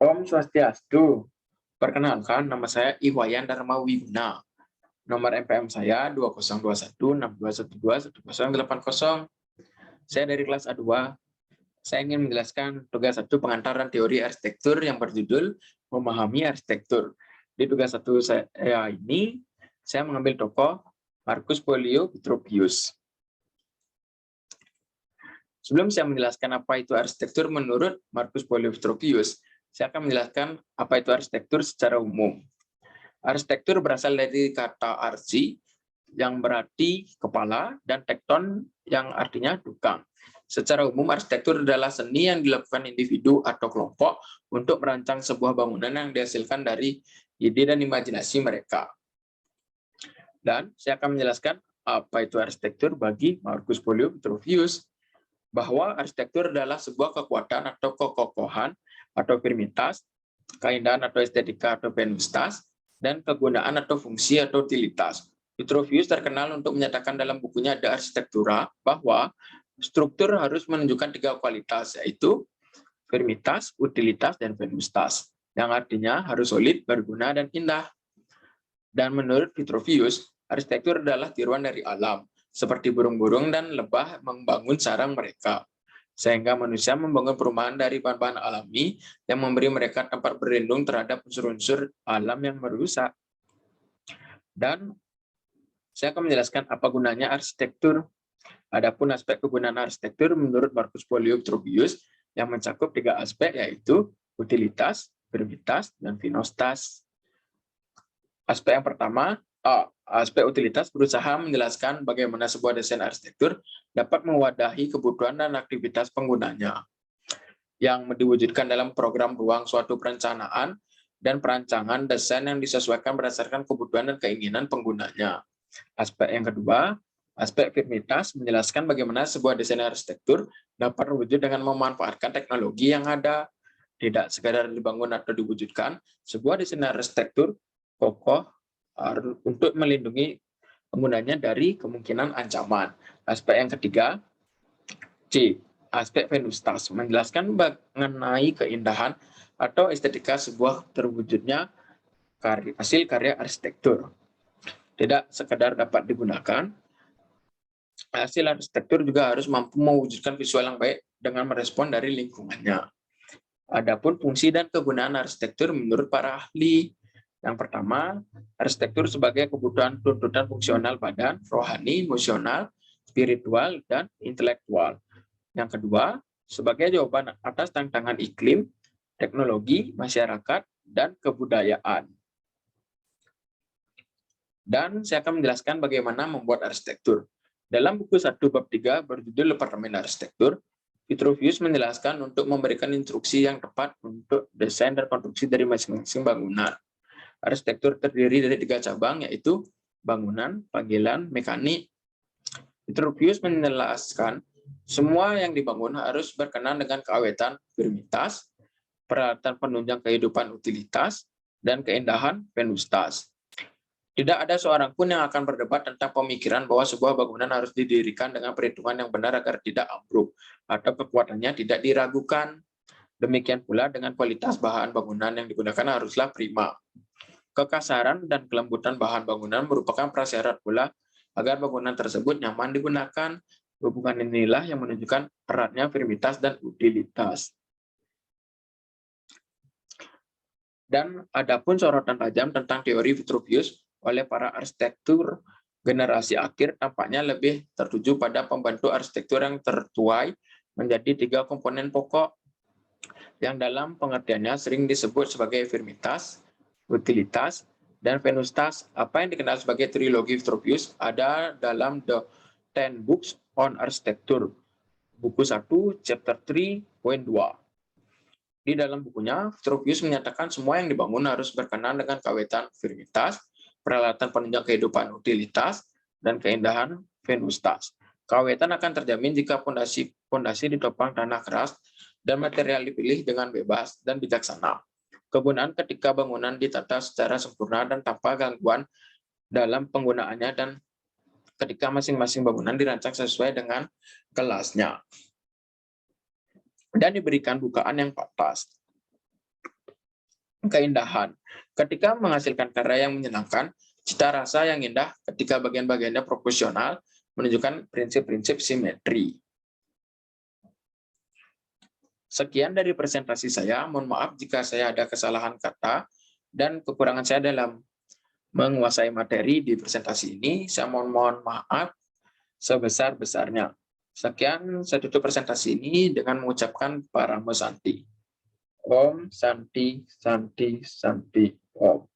Om Swastiastu. Perkenalkan, nama saya Iwayan Dharma Wiguna. Nomor NPM saya 202112121080. Saya dari kelas A2. Saya ingin menjelaskan tugas 1 pengantar dan teori arsitektur yang berjudul Memahami Arsitektur. Di tugas 1 saya ini, saya mengambil tokoh Marcus Polio Vitruvius. Sebelum saya menjelaskan apa itu arsitektur menurut Marcus Polio Vitruvius, saya akan menjelaskan apa itu arsitektur secara umum. Arsitektur berasal dari kata arsi, yang berarti kepala, dan tekton, yang artinya tukang. Secara umum, arsitektur adalah seni yang dilakukan individu atau kelompok untuk merancang sebuah bangunan yang dihasilkan dari ide dan imajinasi mereka. Dan saya akan menjelaskan apa itu arsitektur bagi Marcus Polio Vitruvius, bahwa arsitektur adalah sebuah kekuatan atau kekokohan atau firmitas, keindahan atau estetika atau venustas, dan kegunaan atau fungsi atau utilitas. Vitruvius terkenal untuk menyatakan dalam bukunya De Architectura bahwa struktur harus menunjukkan 3 kualitas, yaitu firmitas, utilitas, dan venustas, yang artinya harus solid, berguna, dan indah. Dan menurut Vitruvius, arsitektur adalah tiruan dari alam, seperti burung-burung dan lebah membangun sarang mereka, sehingga manusia membangun perumahan dari bahan-bahan alami yang memberi mereka tempat berlindung terhadap unsur-unsur alam yang merusak. Dan saya akan menjelaskan apa gunanya arsitektur. Adapun aspek kegunaan arsitektur menurut Marcus Polio Vitruvius yang mencakup 3 aspek, yaitu utilitas, firmitas, dan venustas. Aspek yang pertama, aspek utilitas berusaha menjelaskan bagaimana sebuah desain arsitektur dapat mewadahi kebutuhan dan aktivitas penggunanya, yang diwujudkan dalam program ruang suatu perencanaan dan perancangan desain yang disesuaikan berdasarkan kebutuhan dan keinginan penggunanya. Aspek yang kedua, aspek firmitas menjelaskan bagaimana sebuah desain arsitektur dapat terwujud dengan memanfaatkan teknologi yang ada, tidak sekadar dibangun atau diwujudkan. Sebuah desain arsitektur kokoh untuk melindungi penggunanya dari kemungkinan ancaman. Aspek yang ketiga, C, aspek venustas, menjelaskan mengenai keindahan atau estetika sebuah terwujudnya hasil karya arsitektur. Tidak sekedar dapat digunakan, hasil arsitektur juga harus mampu mewujudkan visual yang baik dengan merespon dari lingkungannya. Adapun fungsi dan kegunaan arsitektur menurut para ahli. Yang pertama, arsitektur sebagai kebutuhan tuntutan fungsional badan, rohani, emosional, spiritual, dan intelektual. Yang kedua, sebagai jawaban atas tantangan iklim, teknologi, masyarakat, dan kebudayaan. Dan saya akan menjelaskan bagaimana membuat arsitektur. Dalam buku 1 bab 3 berjudul Departemen Arsitektur, Vitruvius menjelaskan untuk memberikan instruksi yang tepat untuk desain dan konstruksi dari masing-masing bangunan. Arsitektur terdiri dari 3 cabang, yaitu bangunan, panggilan, mekanik. Vitruvius menjelaskan semua yang dibangun harus berkenan dengan keawetan firmitas, peralatan penunjang kehidupan utilitas, dan keindahan venustas. Tidak ada seorang pun yang akan berdebat tentang pemikiran bahwa sebuah bangunan harus didirikan dengan perhitungan yang benar agar tidak ambruk atau kekuatannya tidak diragukan. Demikian pula dengan kualitas bahan bangunan yang digunakan haruslah prima. Kekasaran dan kelembutan bahan bangunan merupakan prasyarat pula agar bangunan tersebut nyaman digunakan. Hubungan inilah yang menunjukkan eratnya firmitas dan utilitas. Dan adapun sorotan tajam tentang teori Vitruvius oleh para arsitektur generasi akhir tampaknya lebih tertuju pada pembantu arsitektur yang tertuai menjadi 3 komponen pokok yang dalam pengertiannya sering disebut sebagai firmitas, utilitas, dan venustas. Apa yang dikenal sebagai trilogi Vitruvius ada dalam The 10 Books on Architecture, buku 1, chapter 3.2. Di dalam bukunya, Vitruvius menyatakan semua yang dibangun harus berkenan dengan keawetan firmitas, peralatan penunjang kehidupan utilitas, dan keindahan venustas. Keawetan akan terjamin jika fondasi ditopang tanah keras dan material dipilih dengan bebas dan bijaksana. Kegunaan ketika bangunan ditata secara sempurna dan tanpa gangguan dalam penggunaannya, dan ketika masing-masing bangunan dirancang sesuai dengan kelasnya dan diberikan bukaan yang pantas. keindahan. Ketika menghasilkan karya yang menyenangkan, cita rasa yang indah ketika bagian-bagiannya proporsional menunjukkan prinsip-prinsip simetri. Sekian dari presentasi saya. Mohon maaf jika saya ada kesalahan kata dan kekurangan saya dalam menguasai materi di presentasi ini. Saya mohon maaf sebesar-besarnya. Sekian, saya tutup presentasi ini dengan mengucapkan Paramo Santi. Om Santi, Santi, Santi, Om.